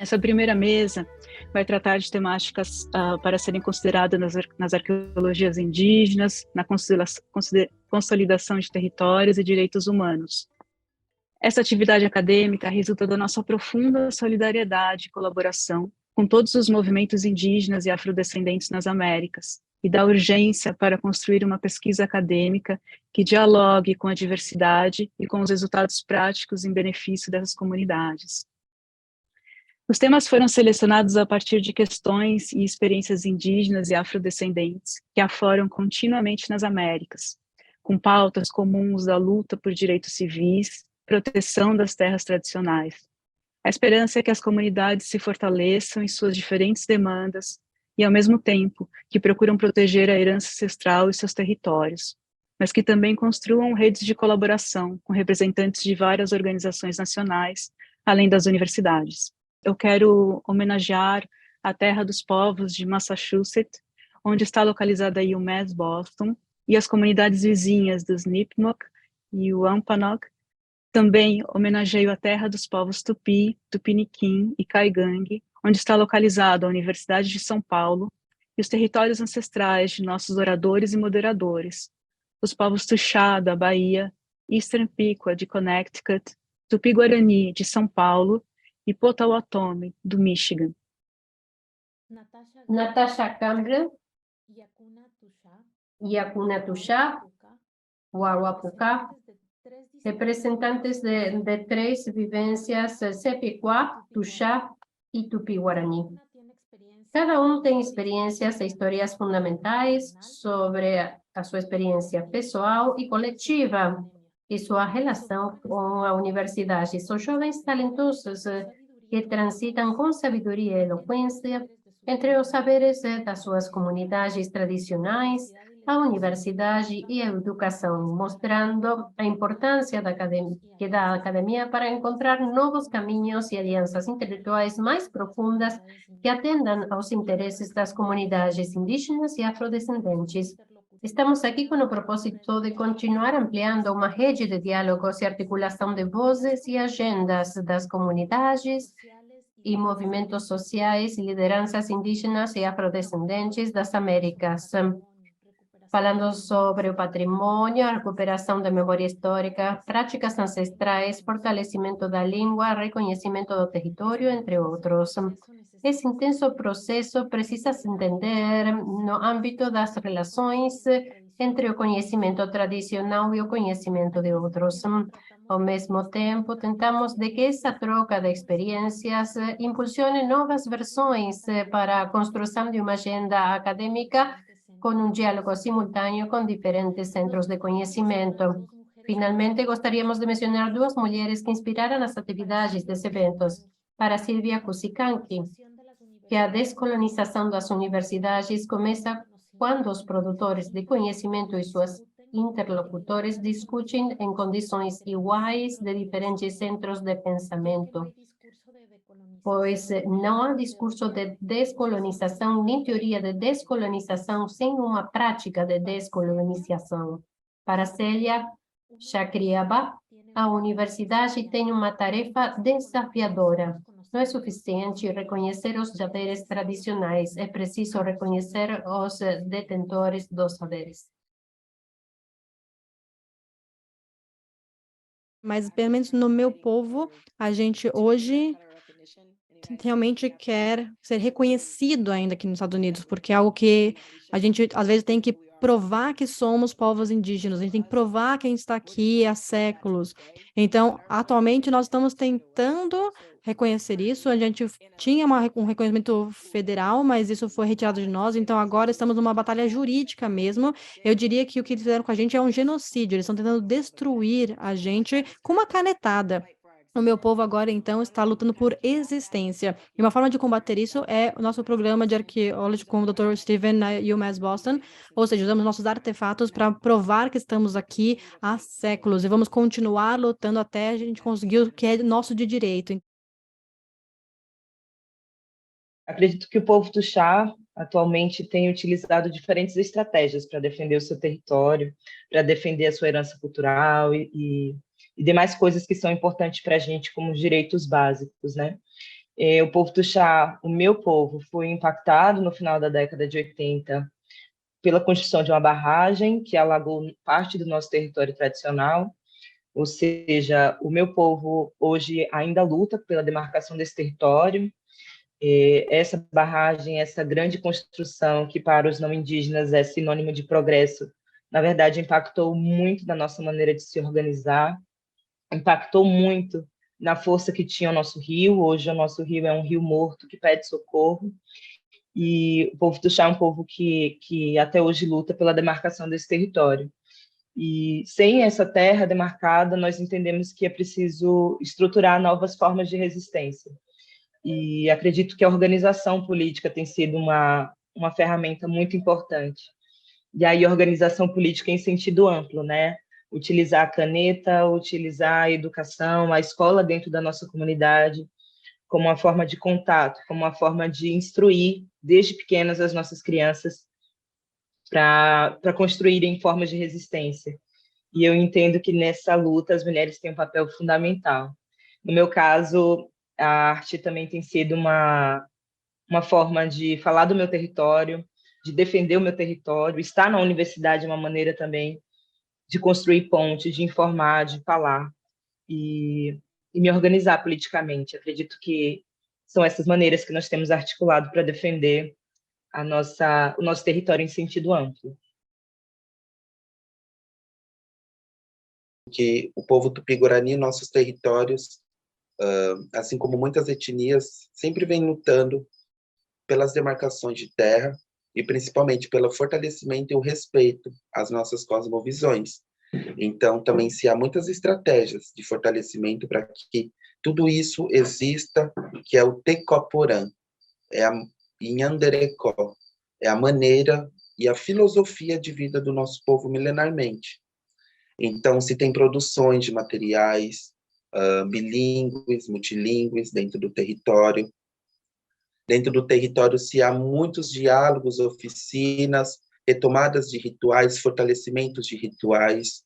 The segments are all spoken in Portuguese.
Essa primeira mesa vai tratar de temáticas para serem consideradas nas arqueologias indígenas, na consolidação de territórios e direitos humanos. Essa atividade acadêmica resulta da nossa profunda solidariedade e colaboração com todos os movimentos indígenas e afrodescendentes nas Américas, e da urgência para construir uma pesquisa acadêmica que dialogue com a diversidade e com os resultados práticos em benefício dessas comunidades. Os temas foram selecionados a partir de questões e experiências indígenas e afrodescendentes que afloram continuamente nas Américas, com pautas comuns da luta por direitos civis, proteção das terras tradicionais. A esperança é que as comunidades se fortaleçam em suas diferentes demandas e, ao mesmo tempo, que procuram proteger a herança ancestral e seus territórios, mas que também construam redes de colaboração com representantes de várias organizações nacionais, além das universidades. Eu quero homenagear a terra dos povos de Massachusetts, onde está localizada a UMass Boston, e as comunidades vizinhas dos Nipmuc e Wampanoag. Também homenageio a terra dos povos Tupi, Tupiniquim e Caigangue, onde está localizada a Universidade de São Paulo, e os territórios ancestrais de nossos oradores e moderadores, os povos Tuxá, da Bahia, Eastern Pequot, de Connecticut, Tupi-Guarani, de São Paulo, e Potawatomi, do Michigan. Natasha Campbell, Yakuna Tuxá, Wawapucá, representantes de três vivências Sepiquá, Tuxá e Tupi-Guarani. Cada tem experiências e histórias fundamentais sobre a sua experiência pessoal e coletiva e sua relação com a universidade. São jovens talentosos que transitam com sabedoria e eloquência entre os saberes das suas comunidades tradicionais, a universidade e a educação, mostrando a importância da academia para encontrar novos caminhos e alianças intelectuais mais profundas que atendam aos interesses das comunidades indígenas e afrodescendentes. Estamos aqui com o propósito de continuar ampliando uma rede de diálogos e articulação de vozes e agendas das comunidades e movimentos sociais e lideranças indígenas e afrodescendentes das Américas, falando sobre o patrimônio, a recuperação da memória histórica, práticas ancestrais, fortalecimento da língua, reconhecimento do território, entre outros. Esse intenso processo precisa se entender no âmbito das relações entre o conhecimento tradicional e o conhecimento de outros. Ao mesmo tempo, tentamos de que essa troca de experiências impulsione novas versões para a construção de uma agenda acadêmica com diálogo simultâneo com diferentes centros de conhecimento. Finalmente, gostaríamos de mencionar duas mulheres que inspiraram as atividades desses eventos. Para Silvia Cusicanqui, que a descolonização das universidades começa quando os produtores de conhecimento e suas interlocutores discutem em condições iguais de diferentes centros de pensamento, pois não há discurso de descolonização nem teoria de descolonização sem uma prática de descolonização. Para Célia Chacriaba, a universidade tem uma tarefa desafiadora. Não é suficiente reconhecer os saberes tradicionais, é preciso reconhecer os detentores dos saberes. Mas, pelo menos no meu povo, a gente hoje realmente quer ser reconhecido ainda aqui nos Estados Unidos, porque é algo que a gente, às vezes, tem que provar que somos povos indígenas, a gente tem que provar que a gente está aqui há séculos. Então, atualmente, nós estamos tentando reconhecer isso, a gente tinha um reconhecimento federal, mas isso foi retirado de nós, então agora estamos numa batalha jurídica mesmo. Eu diria que o que eles fizeram com a gente é um genocídio, eles estão tentando destruir a gente com uma canetada. O meu povo agora, então, está lutando por existência. E uma forma de combater isso é o nosso programa de arqueologia com o Dr. Steven na UMass Boston, ou seja, usamos nossos artefatos para provar que estamos aqui há séculos e vamos continuar lutando até a gente conseguir o que é nosso de direito. Acredito que o povo Tuxá atualmente tem utilizado diferentes estratégias para defender o seu território, para defender a sua herança cultural e demais coisas que são importantes para a gente como direitos básicos, né? O povo Tuxá, o meu povo, foi impactado no final da década de 80 pela construção de uma barragem que alagou parte do nosso território tradicional, ou seja, o meu povo hoje ainda luta pela demarcação desse território. Essa barragem, essa grande construção que para os não indígenas é sinônimo de progresso, na verdade impactou muito na nossa maneira de se organizar, impactou muito na força que tinha o nosso rio. Hoje o nosso rio é um rio morto que pede socorro, e o povo Tuxá é um povo que até hoje luta pela demarcação desse território. E sem essa terra demarcada, nós entendemos que é preciso estruturar novas formas de resistência. E acredito que a organização política tem sido uma ferramenta muito importante. E aí, organização política em sentido amplo, né? Utilizar a caneta, utilizar a educação, a escola dentro da nossa comunidade, como uma forma de contato, como uma forma de instruir desde pequenas as nossas crianças para construírem formas de resistência. E eu entendo que nessa luta as mulheres têm um papel fundamental. No meu caso, a arte também tem sido uma forma de falar do meu território, de defender o meu território. Estar na universidade é uma maneira também de construir pontes, de informar, de falar e me organizar politicamente. Acredito que são essas maneiras que nós temos articulado para defender o nosso território em sentido amplo. Que o povo tupi-guarani, nossos territórios, assim como muitas etnias, sempre vem lutando pelas demarcações de terra e principalmente pelo fortalecimento e o respeito às nossas cosmovisões. Então, também se há muitas estratégias de fortalecimento para que tudo isso exista, que é o Tecoporã, é a Inhanderecó, é a maneira e a filosofia de vida do nosso povo milenarmente. Então, se tem produções de materiais bilíngues, multilíngues dentro do território. Dentro do território se há muitos diálogos, oficinas, retomadas de rituais, fortalecimentos de rituais.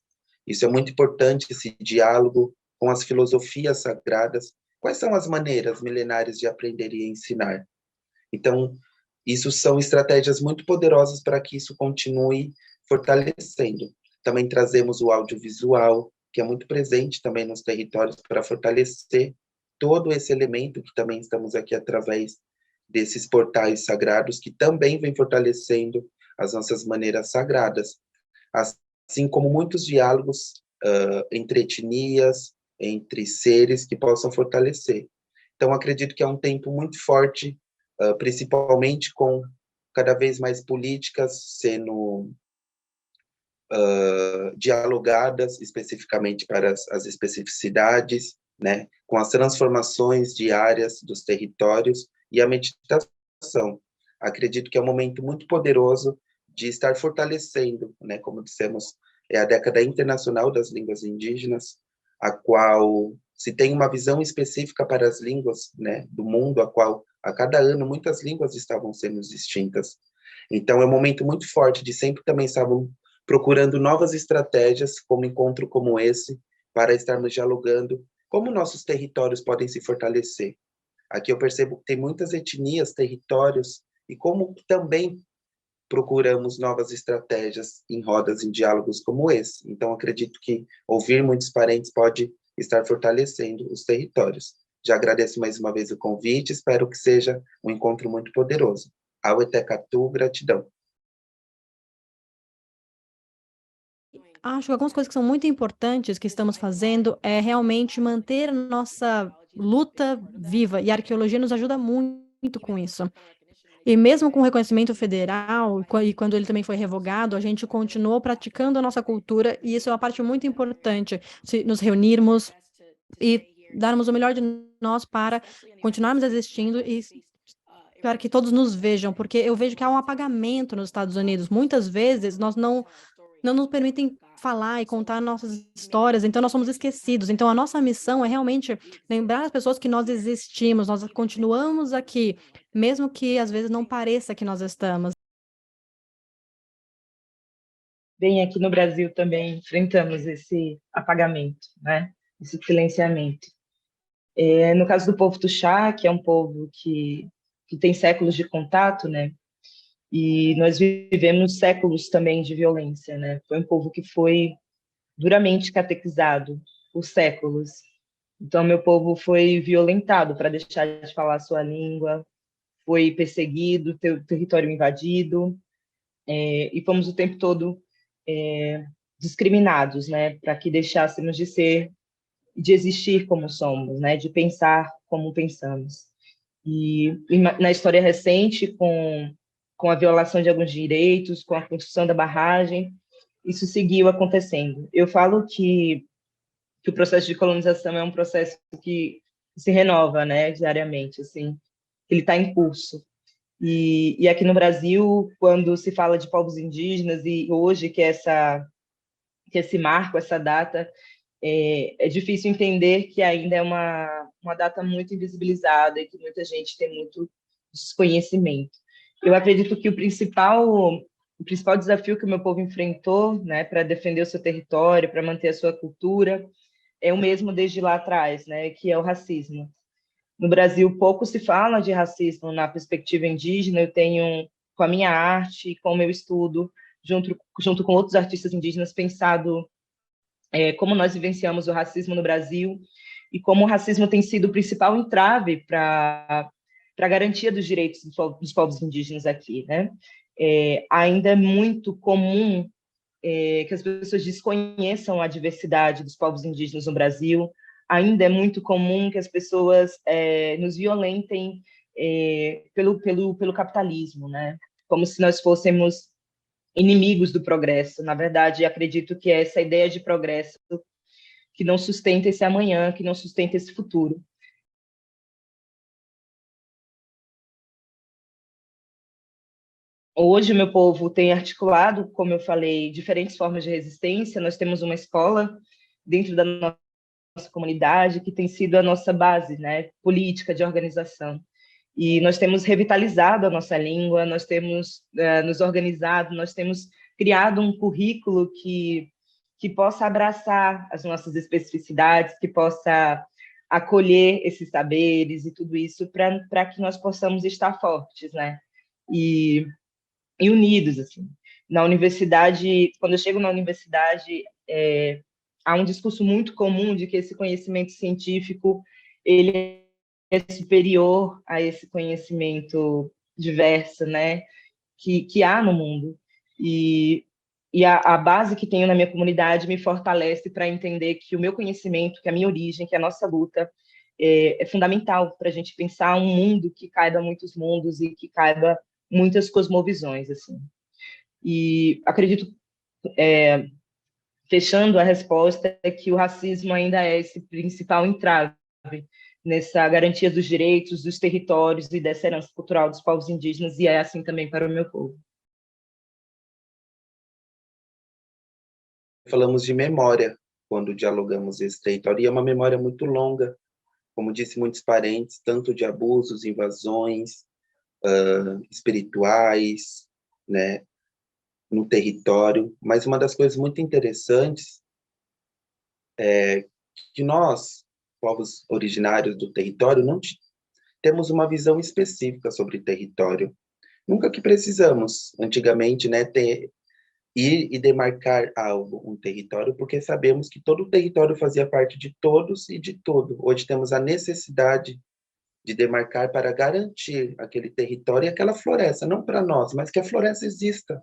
Isso é muito importante, esse diálogo com as filosofias sagradas. Quais são as maneiras milenares de aprender e ensinar? Então, isso são estratégias muito poderosas para que isso continue fortalecendo. Também trazemos o audiovisual, que é muito presente também nos territórios para fortalecer todo esse elemento que também estamos aqui através desses portais sagrados, que também vem fortalecendo as nossas maneiras sagradas, assim como muitos diálogos entre etnias, entre seres que possam fortalecer. Então, acredito que é um tempo muito forte, principalmente com cada vez mais políticas sendo dialogadas especificamente para as especificidades, né, com as transformações diárias dos territórios e a meditação. Acredito que é um momento muito poderoso de estar fortalecendo, né, como dissemos, é a década internacional das línguas indígenas, a qual se tem uma visão específica para as línguas, né, do mundo, a qual a cada ano muitas línguas estavam sendo extintas. Então é um momento muito forte de sempre também estavam procurando novas estratégias, como encontro como esse, para estarmos dialogando como nossos territórios podem se fortalecer. Aqui eu percebo que tem muitas etnias, territórios, e como também procuramos novas estratégias em rodas, em diálogos como esse. Então, acredito que ouvir muitos parentes pode estar fortalecendo os territórios. Já agradeço mais uma vez o convite, espero que seja um encontro muito poderoso. Auetekatu, gratidão. Acho que algumas coisas que são muito importantes que estamos fazendo é realmente manter nossa luta viva, e a arqueologia nos ajuda muito com isso. E mesmo com o reconhecimento federal, e quando ele também foi revogado, a gente continuou praticando a nossa cultura, e isso é uma parte muito importante, se nos reunirmos e darmos o melhor de nós para continuarmos existindo e para que todos nos vejam, porque eu vejo que há um apagamento nos Estados Unidos. Muitas vezes nós não nos permitem falar e contar nossas histórias, então nós somos esquecidos. Então a nossa missão é realmente lembrar as pessoas que nós existimos, nós continuamos aqui, mesmo que às vezes não pareça que nós estamos. Bem, aqui no Brasil também enfrentamos esse apagamento, né? Esse silenciamento. No caso do povo Tuxá, que é um povo que tem séculos de contato, né? E nós vivemos séculos também de violência, né? Foi um povo que foi duramente catequizado por séculos. Então, meu povo foi violentado para deixar de falar a sua língua, foi perseguido, território invadido, e fomos o tempo todo discriminados, né? Para que deixássemos de existir como somos, né? De pensar como pensamos. E na história recente, com a violação de alguns direitos, com a construção da barragem, isso seguiu acontecendo. Eu falo que o processo de colonização é um processo que se renova, né, diariamente, assim, ele está em curso. E aqui no Brasil, quando se fala de povos indígenas, e hoje que esse marco, essa data, é difícil entender que ainda é uma data muito invisibilizada e que muita gente tem muito desconhecimento. Eu acredito que o principal desafio que o meu povo enfrentou, né, para defender o seu território, para manter a sua cultura, é o mesmo desde lá atrás, né, que é o racismo. No Brasil, pouco se fala de racismo na perspectiva indígena. Eu tenho, com a minha arte, com o meu estudo, junto com outros artistas indígenas, pensado como nós vivenciamos o racismo no Brasil e como o racismo tem sido o principal entrave para a garantia dos direitos dos povos indígenas aqui, né? Ainda é muito comum que as pessoas desconheçam a diversidade dos povos indígenas no Brasil. Ainda é muito comum que as pessoas nos violentem pelo capitalismo, né? Como se nós fôssemos inimigos do progresso. Na verdade, acredito que é essa ideia de progresso que não sustenta esse amanhã, que não sustenta esse futuro. Hoje, o meu povo tem articulado, como eu falei, diferentes formas de resistência. Nós temos uma escola dentro da nossa comunidade que tem sido a nossa base, né, política de organização. E nós temos revitalizado a nossa língua, nós temos nos organizado, nós temos criado um currículo que possa abraçar as nossas especificidades, que possa acolher esses saberes e tudo isso para que nós possamos estar fortes, né? E, e unidos, assim. Na universidade, quando eu chego na universidade, há um discurso muito comum de que esse conhecimento científico ele é superior a esse conhecimento diverso, né, que há no mundo. E a base que tenho na minha comunidade me fortalece para entender que o meu conhecimento, que a minha origem, que a nossa luta é fundamental para a gente pensar um mundo que caiba muitos mundos e que caiba muitas cosmovisões, assim. E acredito, fechando a resposta, é que o racismo ainda é esse principal entrave nessa garantia dos direitos, dos territórios e dessa herança cultural dos povos indígenas, e é assim também para o meu povo. Falamos de memória quando dialogamos esse território, e é uma memória muito longa, como disse muitos parentes, tanto de abusos, invasões espirituais, né, no território. Mas uma das coisas muito interessantes é que nós, povos originários do território, não temos uma visão específica sobre território. Nunca que precisamos, antigamente, né, ir e demarcar algo, um território, porque sabemos que todo o território fazia parte de todos e de tudo. Hoje temos a necessidade de demarcar para garantir aquele território e aquela floresta, não para nós, mas que a floresta exista.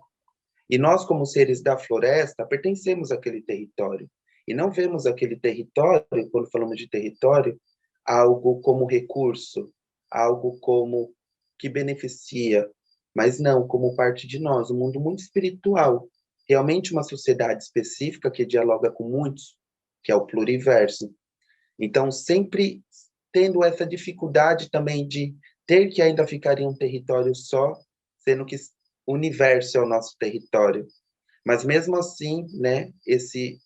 E nós, como seres da floresta, pertencemos àquele território. E não vemos aquele território, quando falamos de território, algo como recurso, algo como que beneficia, mas não como parte de nós, um mundo muito espiritual. Realmente uma sociedade específica que dialoga com muitos, que é o pluriverso. Então, sempre tendo essa dificuldade também de ter que ainda ficar em um território só, sendo que o universo é o nosso território. Mas mesmo assim, né, esse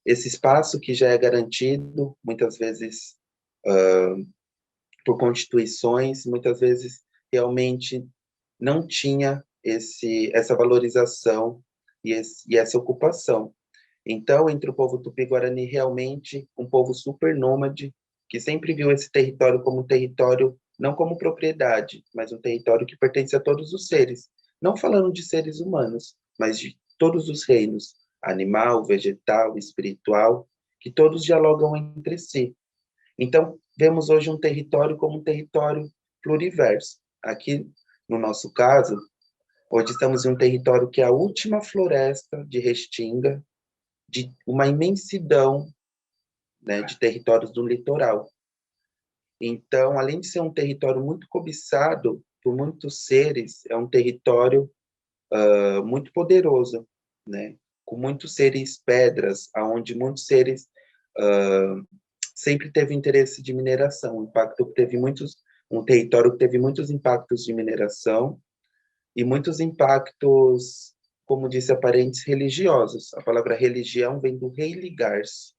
espaço que já é garantido, muitas vezes por constituições, muitas vezes realmente não tinha essa valorização e essa ocupação. Então, entre o povo Tupi-Guarani, realmente um povo super nômade, que sempre viu esse território como um território, não como propriedade, mas um território que pertence a todos os seres. Não falando de seres humanos, mas de todos os reinos, animal, vegetal, espiritual, que todos dialogam entre si. Então, vemos hoje um território como um território pluriverso. Aqui, no nosso caso, hoje estamos em um território que é a última floresta de Restinga, de uma imensidão, né, de territórios do litoral. Então, além de ser um território muito cobiçado por muitos seres, é um território muito poderoso, né, com muitos seres pedras, aonde muitos seres sempre teve interesse de mineração, um território que teve muitos impactos de mineração e muitos impactos, como disse a parentes, religiosos. A palavra religião vem do religar-se,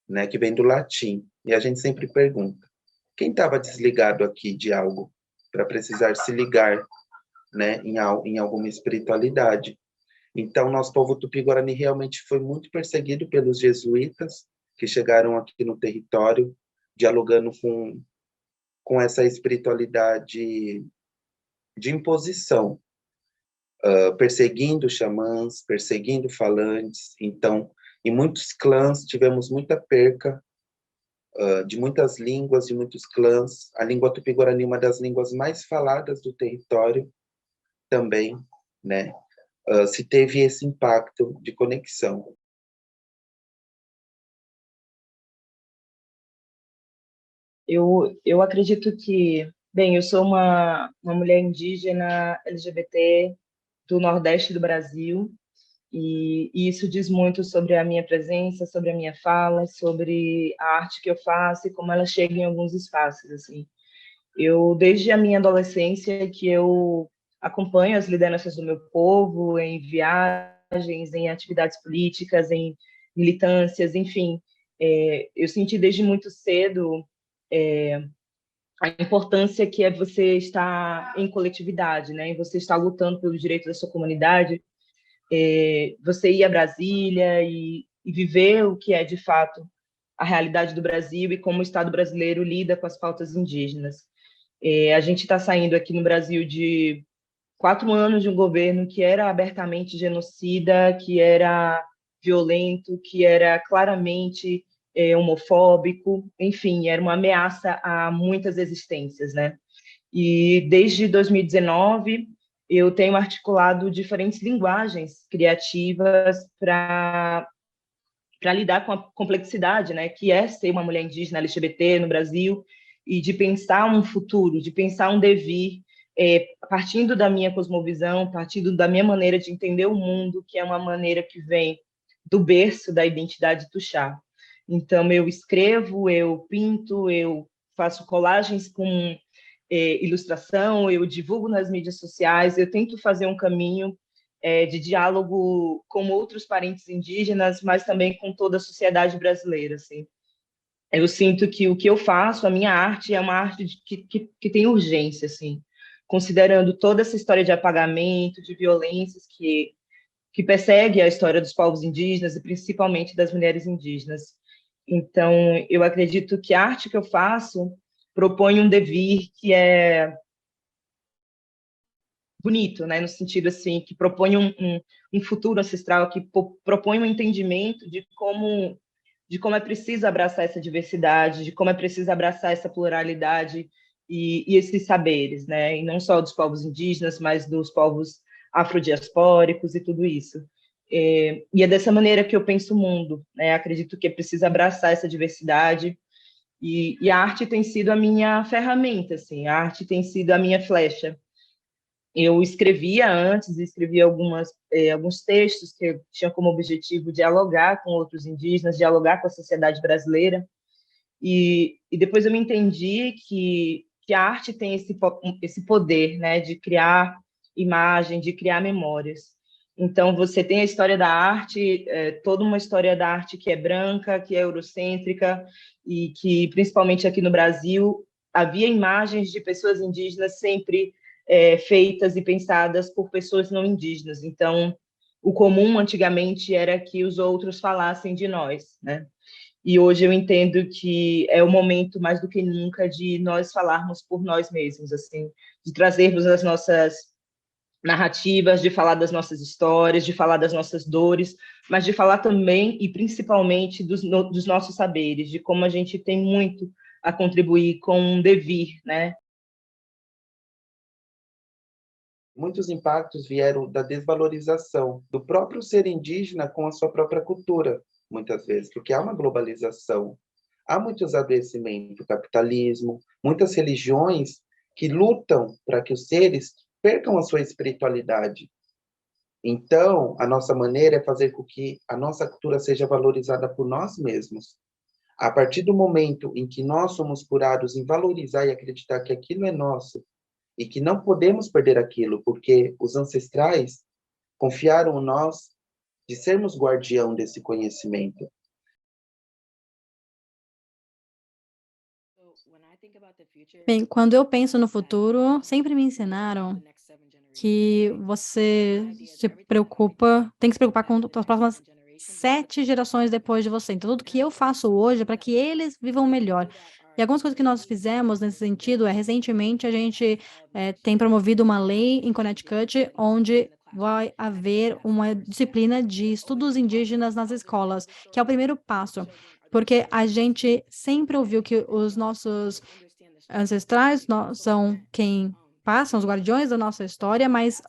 né, que vem do latim. E a gente sempre pergunta, quem estava desligado aqui de algo para precisar se ligar, né, em alguma espiritualidade? Então, nosso povo Tupi-Guarani realmente foi muito perseguido pelos jesuítas, que chegaram aqui no território, dialogando com essa espiritualidade de imposição, perseguindo xamãs, perseguindo falantes. Então, em muitos clãs, tivemos muita perca de muitas línguas, de muitos clãs. A língua Tupi-Guarani é uma das línguas mais faladas do território também, né? Se teve esse impacto de conexão. Eu acredito que, bem, eu sou uma mulher indígena LGBT do Nordeste do Brasil, e isso diz muito sobre a minha presença, sobre a minha fala, sobre a arte que eu faço e como ela chega em alguns espaços, assim. Eu, desde a minha adolescência, que eu acompanho as lideranças do meu povo em viagens, em atividades políticas, em militâncias, enfim. Eu senti desde muito cedo a importância que é você estar em coletividade, né? E você estar lutando pelos direitos da sua comunidade, você ir a Brasília e viver o que é, de fato, a realidade do Brasil e como o Estado brasileiro lida com as pautas indígenas. A gente está saindo aqui no Brasil de 4 anos de um governo que era abertamente genocida, que era violento, que era claramente homofóbico, enfim, era uma ameaça a muitas existências, né? E desde 2019 eu tenho articulado diferentes linguagens criativas para lidar com a complexidade, né, que é ser uma mulher indígena LGBT no Brasil, e de pensar um futuro, de pensar um devir, partindo da minha cosmovisão, partindo da minha maneira de entender o mundo, que é uma maneira que vem do berço da identidade tuxá. Então, eu escrevo, eu pinto, eu faço colagens com ilustração, eu divulgo nas mídias sociais, eu tento fazer um caminho de diálogo com outros parentes indígenas, mas também com toda a sociedade brasileira, assim. Eu sinto que o que eu faço, a minha arte, é uma arte que tem urgência, assim, considerando toda essa história de apagamento, de violências que persegue a história dos povos indígenas e principalmente das mulheres indígenas. Então, eu acredito que a arte que eu faço propõe um devir que é bonito, né, no sentido assim, que propõe um futuro ancestral, que propõe um entendimento de como é preciso abraçar essa diversidade, de como é preciso abraçar essa pluralidade e esses saberes, né, e não só dos povos indígenas, mas dos povos afrodiaspóricos e tudo isso. E é dessa maneira que eu penso o mundo, né, acredito que é preciso abraçar essa diversidade, e a arte tem sido a minha ferramenta, assim, a arte tem sido a minha flecha. Eu escrevia alguns textos que tinham como objetivo dialogar com outros indígenas, dialogar com a sociedade brasileira, e depois eu me entendi que a arte tem esse poder, né, de criar imagem, de criar memórias. Então, você tem a história da arte, toda uma história da arte que é branca, que é eurocêntrica, e que, principalmente aqui no Brasil, havia imagens de pessoas indígenas sempre feitas e pensadas por pessoas não indígenas. Então, o comum antigamente era que os outros falassem de nós, né? E hoje eu entendo que é o momento, mais do que nunca, de nós falarmos por nós mesmos, assim, de trazermos as nossas narrativas, de falar das nossas histórias, de falar das nossas dores, mas de falar também e principalmente dos nossos saberes, de como a gente tem muito a contribuir com um devir, né? Muitos impactos vieram da desvalorização do próprio ser indígena com a sua própria cultura, muitas vezes, porque há uma globalização, há muitos adoecimentos, o capitalismo, muitas religiões que lutam para que os seres percam a sua espiritualidade. Então, a nossa maneira é fazer com que a nossa cultura seja valorizada por nós mesmos. A partir do momento em que nós somos curados em valorizar e acreditar que aquilo é nosso, e que não podemos perder aquilo, porque os ancestrais confiaram em nós de sermos guardião desse conhecimento. Bem, quando eu penso no futuro, sempre me ensinaram que você tem que se preocupar com as próximas 7 gerações depois de você. Então, tudo que eu faço hoje é para que eles vivam melhor. E algumas coisas que nós fizemos nesse sentido recentemente, a gente tem promovido uma lei em Connecticut, onde vai haver uma disciplina de estudos indígenas nas escolas, que é o primeiro passo, porque a gente sempre ouviu que os nossos ancestrais são quem passam, os guardiões da nossa história, mas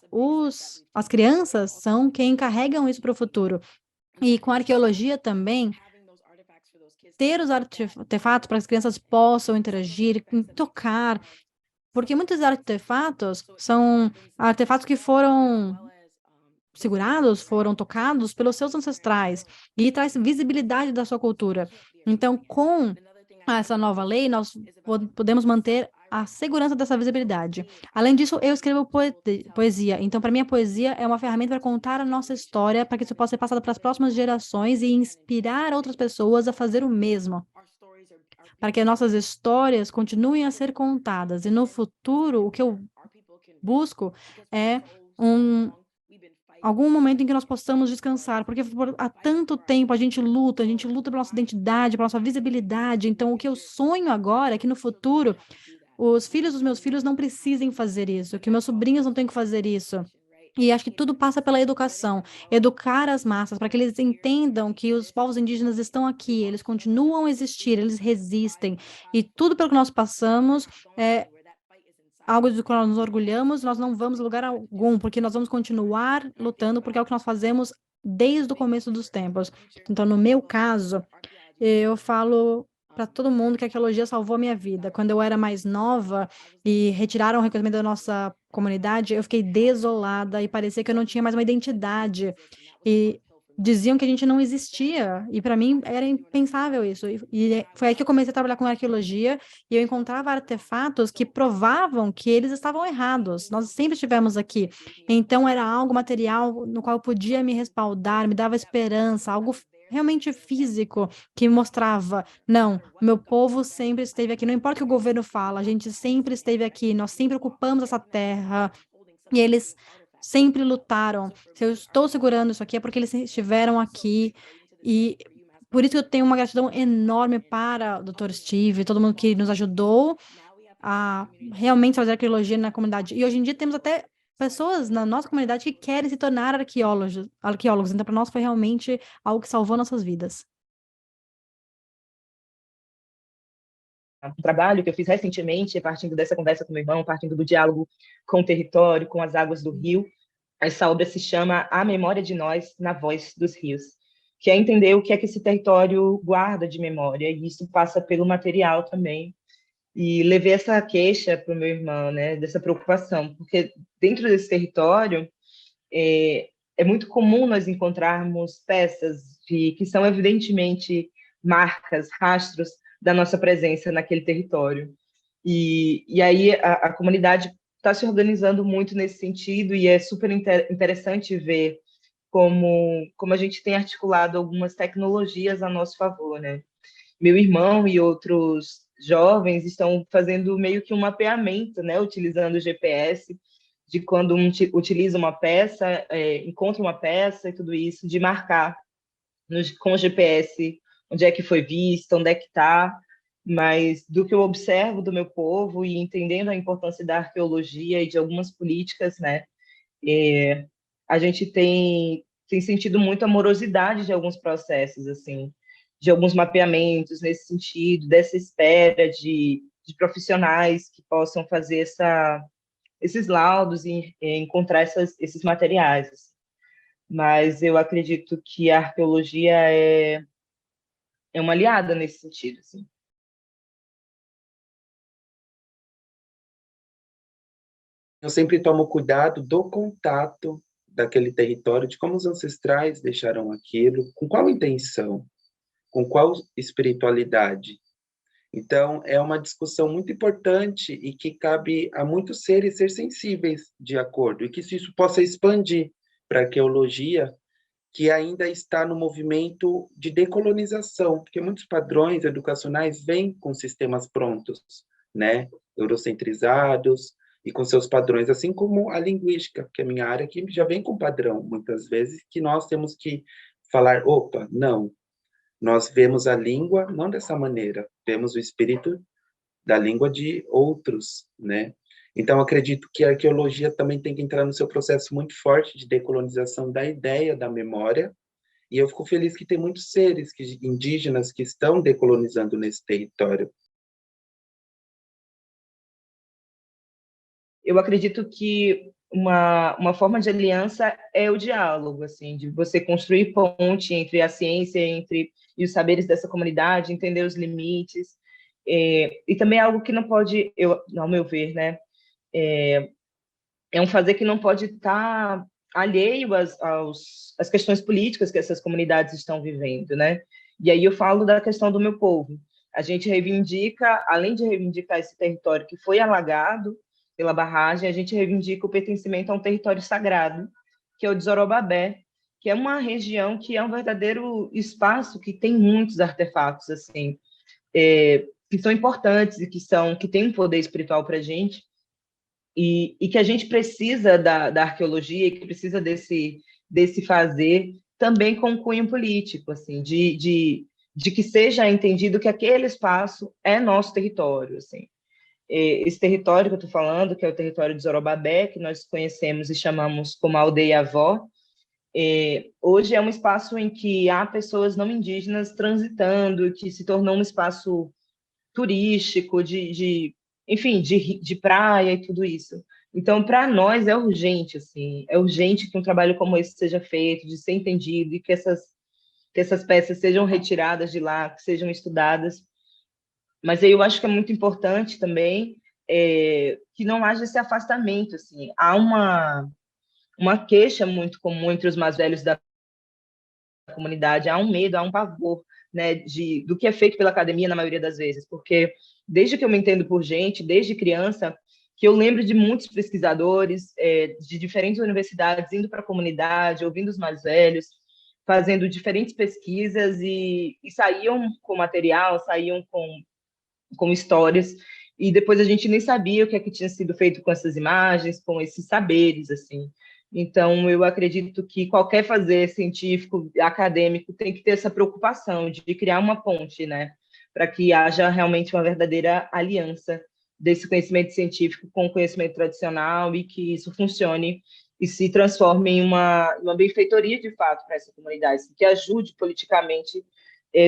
as crianças são quem carregam isso para o futuro. E com a arqueologia também, ter os artefatos para que as crianças possam interagir, tocar, porque muitos artefatos são artefatos que foram segurados, foram tocados pelos seus ancestrais, e traz visibilidade da sua cultura. Então, com essa nova lei, nós podemos manter a segurança dessa visibilidade. Além disso, eu escrevo poesia. Então, para mim, a poesia é uma ferramenta para contar a nossa história, para que isso possa ser passado para as próximas gerações e inspirar outras pessoas a fazer o mesmo, para que as nossas histórias continuem a ser contadas. E no futuro, o que eu busco é algum momento em que nós possamos descansar, porque há tanto tempo a gente luta pela nossa identidade, pela nossa visibilidade. Então, o que eu sonho agora é que no futuro os filhos dos meus filhos não precisem fazer isso, que meus sobrinhos não tenham que fazer isso. E acho que tudo passa pela educação, educar as massas para que eles entendam que os povos indígenas estão aqui, eles continuam a existir, eles resistem, e tudo pelo que nós passamos é algo do qual nós nos orgulhamos, nós não vamos a lugar algum, porque nós vamos continuar lutando, porque é o que nós fazemos desde o começo dos tempos. Então, no meu caso, eu falo para todo mundo que a arqueologia salvou a minha vida. Quando eu era mais nova e retiraram o reconhecimento da nossa comunidade, eu fiquei desolada e parecia que eu não tinha mais uma identidade. E diziam que a gente não existia, e para mim era impensável isso. E foi aí que eu comecei a trabalhar com arqueologia, e eu encontrava artefatos que provavam que eles estavam errados. Nós sempre estivemos aqui. Então era algo material no qual eu podia me respaldar, me dava esperança, algo realmente físico que mostrava, não, meu povo sempre esteve aqui, não importa o que o governo fala, a gente sempre esteve aqui, nós sempre ocupamos essa terra, e eles sempre lutaram. Se eu estou segurando isso aqui é porque eles estiveram aqui, e por isso eu tenho uma gratidão enorme para o Dr. Steve, todo mundo que nos ajudou a realmente fazer arqueologia na comunidade. E hoje em dia temos até pessoas na nossa comunidade que querem se tornar arqueólogos. Então, para nós foi realmente algo que salvou nossas vidas. Um trabalho que eu fiz recentemente, partindo dessa conversa com meu irmão, partindo do diálogo com o território, com as águas do rio. Essa obra se chama A Memória de Nós na Voz dos Rios, que é entender o que é que esse território guarda de memória, e isso passa pelo material também. E levei essa queixa para o meu irmão, né, dessa preocupação, porque dentro desse território é muito comum nós encontrarmos peças que são evidentemente marcas, rastros da nossa presença naquele território. E aí a comunidade está se organizando muito nesse sentido, e é super interessante ver como a gente tem articulado algumas tecnologias a nosso favor, né? Meu irmão e outros jovens estão fazendo meio que um mapeamento, né, utilizando o GPS, de quando utiliza uma peça, encontra uma peça e tudo isso, de marcar com o GPS onde é que foi vista, onde é que está, mas do que eu observo do meu povo e entendendo a importância da arqueologia e de algumas políticas, né, a gente tem sentido muito a morosidade de alguns processos, assim, de alguns mapeamentos nesse sentido, dessa espera de profissionais que possam fazer esses laudos e encontrar esses materiais. Assim. Mas eu acredito que a arqueologia é uma aliada nesse sentido. Assim. Eu sempre tomo cuidado do contato daquele território, de como os ancestrais deixaram aquilo, com qual intenção, com qual espiritualidade. Então, é uma discussão muito importante e que cabe a muitos seres ser sensíveis de acordo, e que isso possa expandir para a arqueologia, que ainda está no movimento de decolonização, porque muitos padrões educacionais vêm com sistemas prontos, né, eurocentrizados e com seus padrões, assim como a linguística, que é a minha área, que já vem com padrão, muitas vezes, que nós temos que falar, opa, não, nós vemos a língua não dessa maneira, vemos o espírito da língua de outros, né? Então, acredito que a arqueologia também tem que entrar no seu processo muito forte de decolonização da ideia da memória, e eu fico feliz que tem muitos seres indígenas que estão decolonizando nesse território. Eu acredito que uma forma de aliança é o diálogo, assim, de você construir ponte entre a ciência e os saberes dessa comunidade, entender os limites, e também é algo que não pode, ao meu ver, né, é um fazer que não pode estar alheio às questões políticas que essas comunidades estão vivendo, né? E aí eu falo da questão do meu povo. A gente reivindica, além de reivindicar esse território que foi alagado pela barragem, a gente reivindica o pertencimento a um território sagrado, que é o de Zorobabé, que é uma região que é um verdadeiro espaço que tem muitos artefatos assim, que são importantes e que têm um poder espiritual para a gente, e que a gente precisa da arqueologia, e que precisa desse fazer também com cunho político, assim, de que seja entendido que aquele espaço é nosso território, assim. Esse território que eu estou falando, que é o território de Zorobabé, que nós conhecemos e chamamos como Aldeia-Avó, hoje é um espaço em que há pessoas não indígenas transitando, que se tornou um espaço turístico, enfim, de praia e tudo isso. Então, para nós é urgente, assim, é urgente que um trabalho como esse seja feito, de ser entendido e que essas peças sejam retiradas de lá, que sejam estudadas. Mas aí eu acho que é muito importante também que não haja esse afastamento, assim. Há uma queixa muito comum entre os mais velhos da comunidade, há um medo, há um pavor, né, do que é feito pela academia na maioria das vezes, porque desde que eu me entendo por gente, desde criança, que eu lembro de muitos pesquisadores de diferentes universidades indo para a comunidade, ouvindo os mais velhos, fazendo diferentes pesquisas e saíam com material, saíam com histórias, e depois a gente nem sabia o que é que tinha sido feito com essas imagens, com esses saberes, assim. Então, eu acredito que qualquer fazer científico, acadêmico, tem que ter essa preocupação de criar uma ponte, né? Para que haja realmente uma verdadeira aliança desse conhecimento científico com o conhecimento tradicional e que isso funcione e se transforme em uma benfeitoria, de fato, para essa comunidade, que ajude politicamente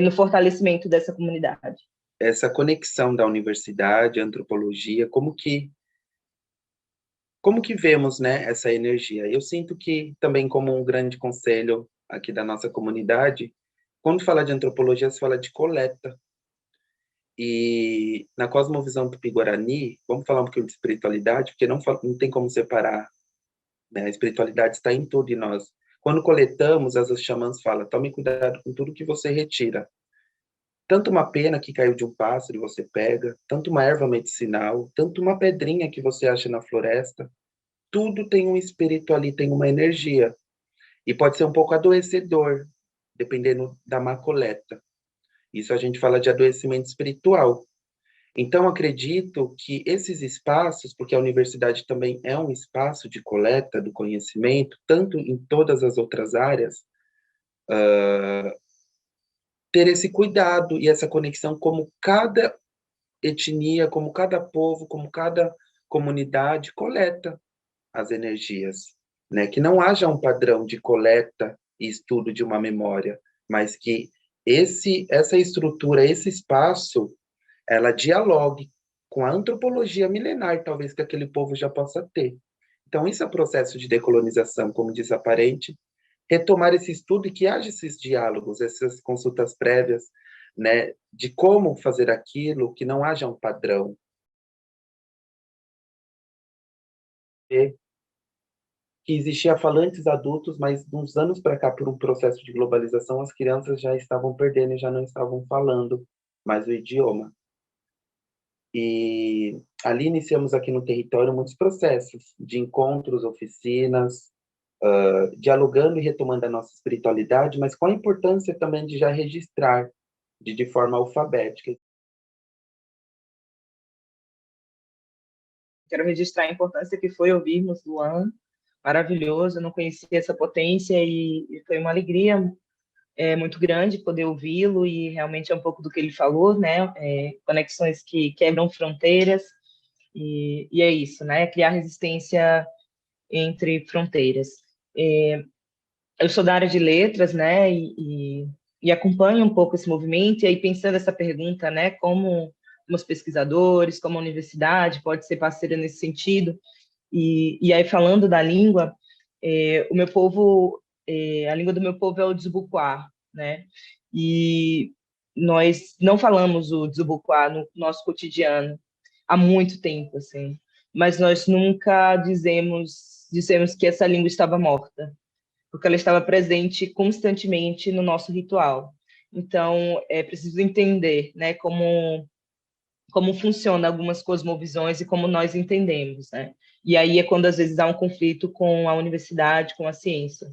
no fortalecimento dessa comunidade. Essa conexão da universidade, antropologia, como que vemos, né, essa energia? Eu sinto que também como um grande conselho aqui da nossa comunidade, quando fala de antropologia, se fala de coleta. E na cosmovisão tupi-guarani, vamos falar um pouquinho de espiritualidade, porque não tem como separar, né? A espiritualidade está em tudo em nós. Quando coletamos, as xamãs falam, tome cuidado com tudo que você retira. Tanto uma pena que caiu de um pássaro e você pega, tanto uma erva medicinal, tanto uma pedrinha que você acha na floresta, tudo tem um espírito ali, tem uma energia. E pode ser um pouco adoecedor, dependendo da má coleta. Isso a gente fala de adoecimento espiritual. Então, acredito que esses espaços, porque a universidade também é um espaço de coleta do conhecimento, tanto em todas as outras áreas, ter esse cuidado e essa conexão, como cada etnia, como cada povo, como cada comunidade coleta as energias, né? Que não haja um padrão de coleta e estudo de uma memória, mas que essa estrutura, esse espaço, ela dialogue com a antropologia milenar, talvez, que aquele povo já possa ter. Então, isso é um processo de decolonização, como diz a Parente, retomar esse estudo e que haja esses diálogos, essas consultas prévias, né, de como fazer aquilo, que não haja um padrão. E que existia falantes adultos, mas de uns anos para cá, por um processo de globalização, as crianças já estavam perdendo e já não estavam falando mais o idioma. E ali iniciamos aqui no território muitos processos de encontros, oficinas, dialogando e retomando a nossa espiritualidade, mas com a importância também de já registrar de forma alfabética. Quero registrar a importância que foi ouvirmos Luan, maravilhoso, eu não conhecia essa potência e foi uma alegria muito grande poder ouvi-lo, e realmente é um pouco do que ele falou, né? Conexões que quebram fronteiras, e é isso, né? Criar resistência entre fronteiras. Eu sou da área de letras, né? E acompanho um pouco esse movimento, e aí pensando essa pergunta, né? Como os pesquisadores, como a universidade pode ser parceira nesse sentido, e aí falando da língua, o meu povo, a língua do meu povo é o Dzubukwa, né? E nós não falamos o Dzubukwa no nosso cotidiano há muito tempo, assim, mas nós nunca dizemos que essa língua estava morta, porque ela estava presente constantemente no nosso ritual. Então, é preciso entender, né, como funciona algumas cosmovisões e como nós entendemos, né? E aí é quando, às vezes, há um conflito com a universidade, com a ciência.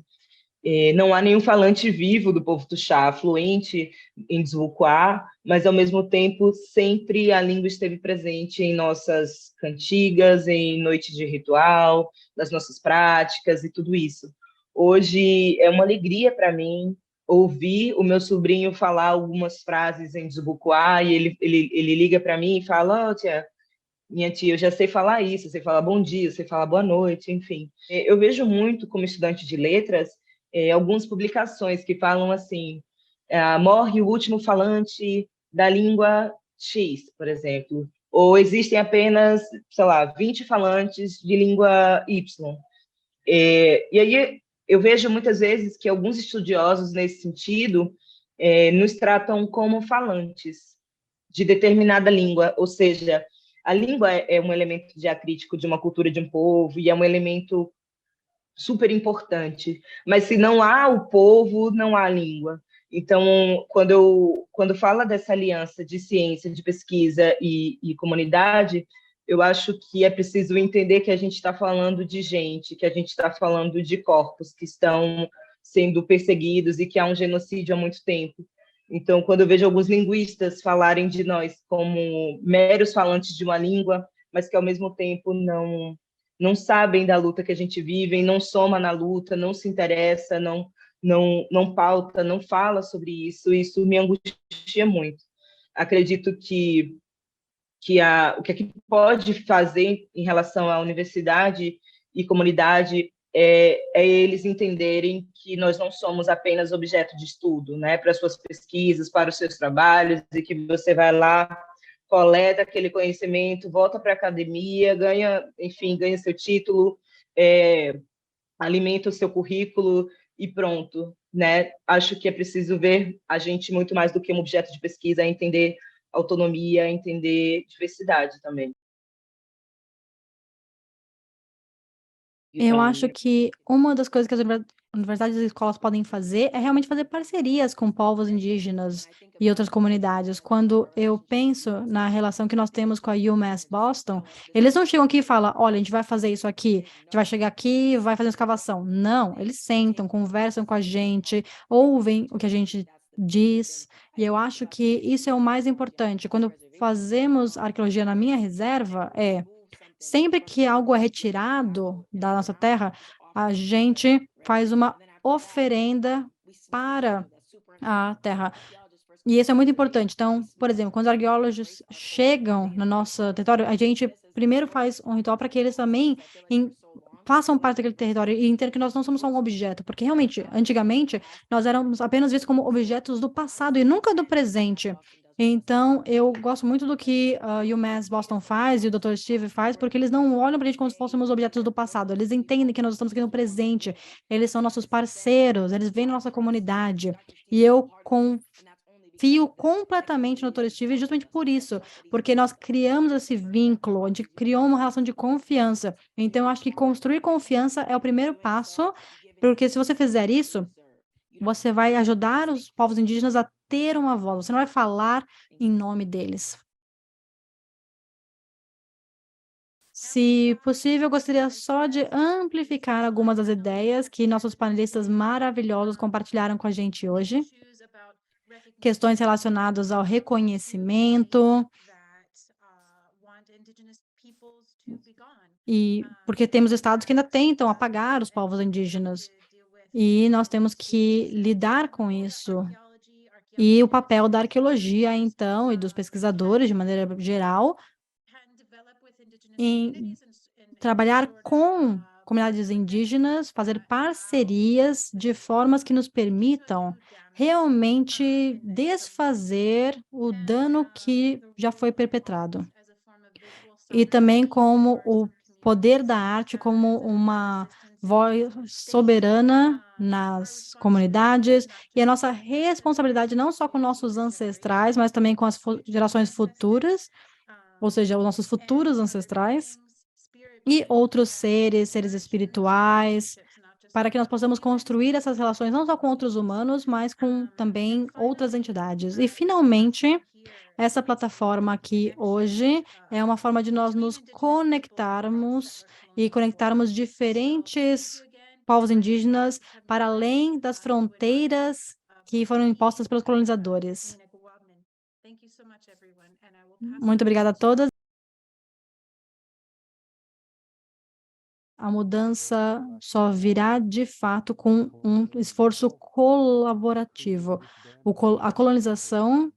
Não há nenhum falante vivo do povo Tuxá, fluente em Dzwukwa, mas, ao mesmo tempo, sempre a língua esteve presente em nossas cantigas, em noites de ritual, nas nossas práticas e tudo isso. Hoje é uma alegria para mim ouvir o meu sobrinho falar algumas frases em Dzwukwa, e ele liga para mim e fala: "Oh, tia, minha tia, eu já sei falar isso, eu sei falar bom dia, eu sei falar boa noite", enfim. Eu vejo muito, como estudante de letras, algumas publicações que falam assim: morre o último falante da língua X, por exemplo, ou existem apenas, sei lá, 20 falantes de língua Y. E aí eu vejo muitas vezes que alguns estudiosos, nesse sentido, nos tratam como falantes de determinada língua, ou seja, a língua é um elemento diacrítico de uma cultura de um povo e é um elemento super importante, mas se não há o povo, não há língua. Então, quando fala dessa aliança de ciência, de pesquisa e comunidade, eu acho que é preciso entender que a gente está falando de gente, que a gente está falando de corpos que estão sendo perseguidos e que há um genocídio há muito tempo. Então, quando eu vejo alguns linguistas falarem de nós como meros falantes de uma língua, mas que, ao mesmo tempo, não sabem da luta que a gente vive, não soma na luta, não se interessa, não pauta, não fala sobre isso, isso me angustia muito. Acredito que o que pode fazer em relação à universidade e comunidade é eles entenderem que nós não somos apenas objeto de estudo, né, para as suas pesquisas, para os seus trabalhos, e que você vai lá, coleta aquele conhecimento, volta para a academia, ganha seu título, alimenta o seu currículo e pronto, né? Acho que é preciso ver a gente muito mais do que um objeto de pesquisa, entender autonomia, entender diversidade também. Eu acho que uma das coisas que as universidades e escolas podem fazer é realmente fazer parcerias com povos indígenas e outras comunidades. Quando eu penso na relação que nós temos com a UMass Boston, eles não chegam aqui e falam: olha, a gente vai fazer isso aqui, a gente vai chegar aqui e vai fazer uma escavação. Não, eles sentam, conversam com a gente, ouvem o que a gente diz, e eu acho que isso é o mais importante. Quando fazemos arqueologia na minha reserva, sempre que algo é retirado da nossa terra, a gente faz uma oferenda para a terra. E isso é muito importante. Então, por exemplo, quando os arqueólogos chegam no nosso território, a gente primeiro faz um ritual para que eles também façam parte daquele território e entendam que nós não somos só um objeto, porque realmente, antigamente, nós éramos apenas vistos como objetos do passado e nunca do presente. Então, eu gosto muito do que o UMass Boston faz e o Dr. Steve faz, porque eles não olham para a gente como se fôssemos objetos do passado, eles entendem que nós estamos aqui no presente, eles são nossos parceiros, eles vêm na nossa comunidade. E eu confio completamente no Dr. Steve justamente por isso, porque nós criamos esse vínculo, a gente criou uma relação de confiança. Então, eu acho que construir confiança é o primeiro passo, porque se você fizer isso, você vai ajudar os povos indígenas a ter uma voz, você não vai falar em nome deles. Se possível, eu gostaria só de amplificar algumas das ideias que nossos panelistas maravilhosos compartilharam com a gente hoje. Questões relacionadas ao reconhecimento, e porque temos estados que ainda tentam apagar os povos indígenas, e nós temos que lidar com isso. E o papel da arqueologia, então, e dos pesquisadores, de maneira geral, em trabalhar com comunidades indígenas, fazer parcerias de formas que nos permitam realmente desfazer o dano que já foi perpetrado. E também como o poder da arte como uma voz soberana nas comunidades e a nossa responsabilidade não só com nossos ancestrais, mas também com as gerações futuras, ou seja, os nossos futuros ancestrais e outros seres espirituais, para que nós possamos construir essas relações não só com outros humanos, mas com também outras entidades. E, finalmente, essa plataforma aqui hoje é uma forma de nós nos conectarmos e conectarmos diferentes povos indígenas para além das fronteiras que foram impostas pelos colonizadores. Muito obrigada a todas. A mudança só virá de fato com um esforço colaborativo. A colonização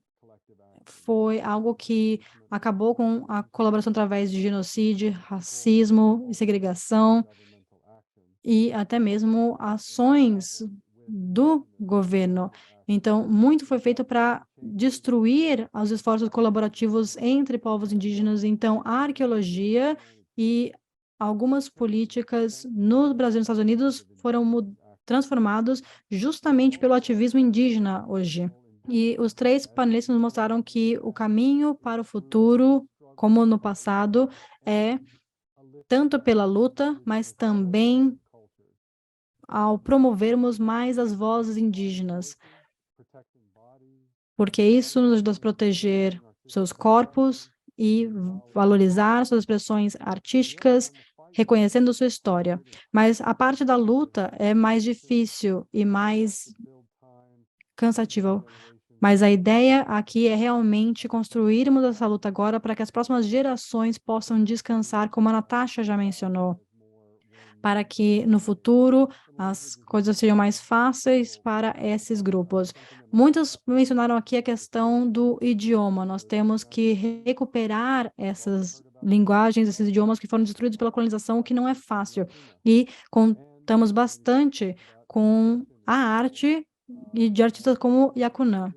foi algo que acabou com a colaboração através de genocídio, racismo e segregação, e até mesmo ações do governo. Então, muito foi feito para destruir os esforços colaborativos entre povos indígenas. Então, a arqueologia e algumas políticas no Brasil e nos Estados Unidos foram transformados justamente pelo ativismo indígena hoje. E os três panelistas nos mostraram que o caminho para o futuro, como no passado, é tanto pela luta, mas também ao promovermos mais as vozes indígenas, porque isso nos ajuda a proteger seus corpos e valorizar suas expressões artísticas, reconhecendo sua história. Mas a parte da luta é mais difícil e mais cansativa. Mas a ideia aqui é realmente construirmos essa luta agora para que as próximas gerações possam descansar, como a Natasha já mencionou, para que no futuro as coisas sejam mais fáceis para esses grupos. Muitos mencionaram aqui a questão do idioma. Nós temos que recuperar essas linguagens, esses idiomas que foram destruídos pela colonização, o que não é fácil. E contamos bastante com a arte e de artistas como Yacunã.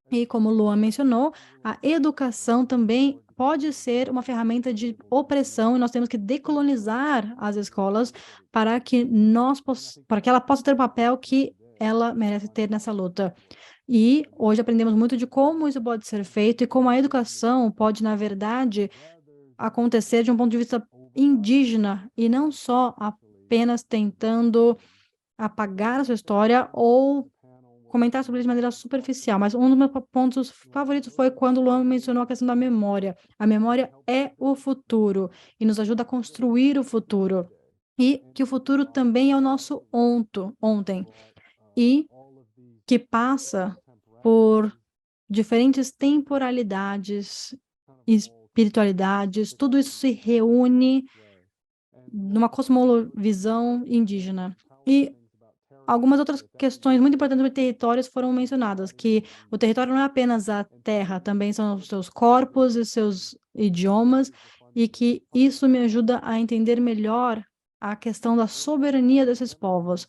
E como Luan mencionou, a educação também pode ser uma ferramenta de opressão e nós temos que decolonizar as escolas para que para que ela possa ter o papel que ela merece ter nessa luta. E hoje aprendemos muito de como isso pode ser feito e como a educação pode, na verdade, acontecer de um ponto de vista indígena e não só apenas tentando apagar a sua história ou comentar sobre isso de maneira superficial, mas um dos meus pontos favoritos foi quando o Luan mencionou a questão da memória. A memória é o futuro e nos ajuda a construir o futuro. E que o futuro também é o nosso ontem. E que passa por diferentes temporalidades, espiritualidades, tudo isso se reúne numa cosmovisão indígena. E Algumas outras questões muito importantes sobre territórios foram mencionadas, que o território não é apenas a terra, também são os seus corpos e seus idiomas, e que isso me ajuda a entender melhor a questão da soberania desses povos.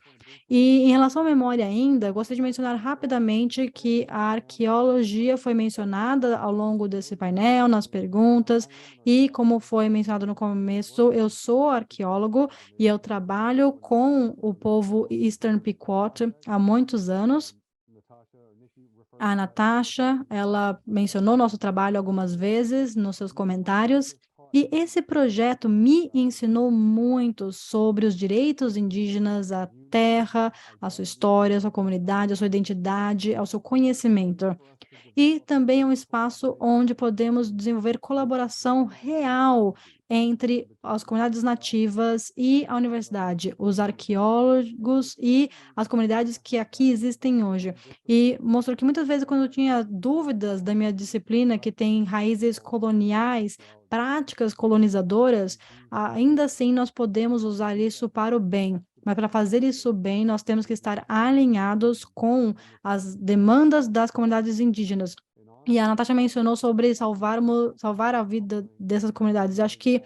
E em relação à memória ainda, gostaria de mencionar rapidamente que a arqueologia foi mencionada ao longo desse painel, nas perguntas, e como foi mencionado no começo, eu sou arqueólogo e eu trabalho com o povo Eastern Pequot há muitos anos. A Natasha, ela mencionou nosso trabalho algumas vezes nos seus comentários, e esse projeto me ensinou muito sobre os direitos indígenas, a terra, a sua história, a sua comunidade, a sua identidade, ao seu conhecimento. E também é um espaço onde podemos desenvolver colaboração real entre as comunidades nativas e a universidade, os arqueólogos e as comunidades que aqui existem hoje. E mostrou que muitas vezes, quando eu tinha dúvidas da minha disciplina, que tem raízes coloniais, práticas colonizadoras, ainda assim nós podemos usar isso para o bem. Mas para fazer isso bem, nós temos que estar alinhados com as demandas das comunidades indígenas. E a Natasha mencionou sobre salvar a vida dessas comunidades. Eu acho que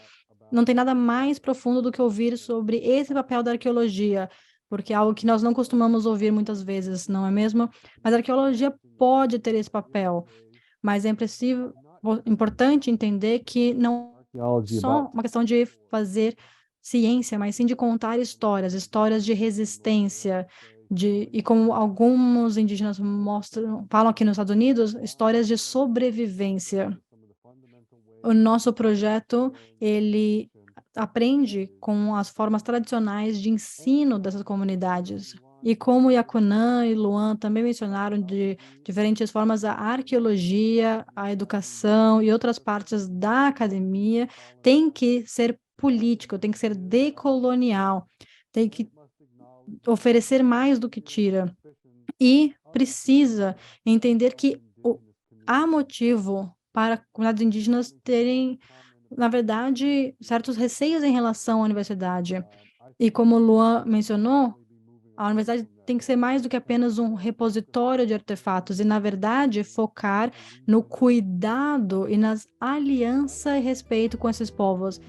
não tem nada mais profundo do que ouvir sobre esse papel da arqueologia, porque é algo que nós não costumamos ouvir muitas vezes, não é mesmo? Mas a arqueologia pode ter esse papel, mas é importante entender que não é só uma questão de fazer ciência, mas sim de contar histórias, histórias de resistência, e como alguns indígenas falam aqui nos Estados Unidos, histórias de sobrevivência. O nosso projeto, ele aprende com as formas tradicionais de ensino dessas comunidades. E como Yacunan e Luan também mencionaram de diferentes formas, a arqueologia, a educação e outras partes da academia tem que ser político, tem que ser decolonial, tem que oferecer mais do que tira. E precisa entender que há motivo para comunidades indígenas terem, na verdade, certos receios em relação à universidade. E como o Luan mencionou, a universidade tem que ser mais do que apenas um repositório de artefatos e, na verdade, focar no cuidado e nas alianças e respeito com esses povos.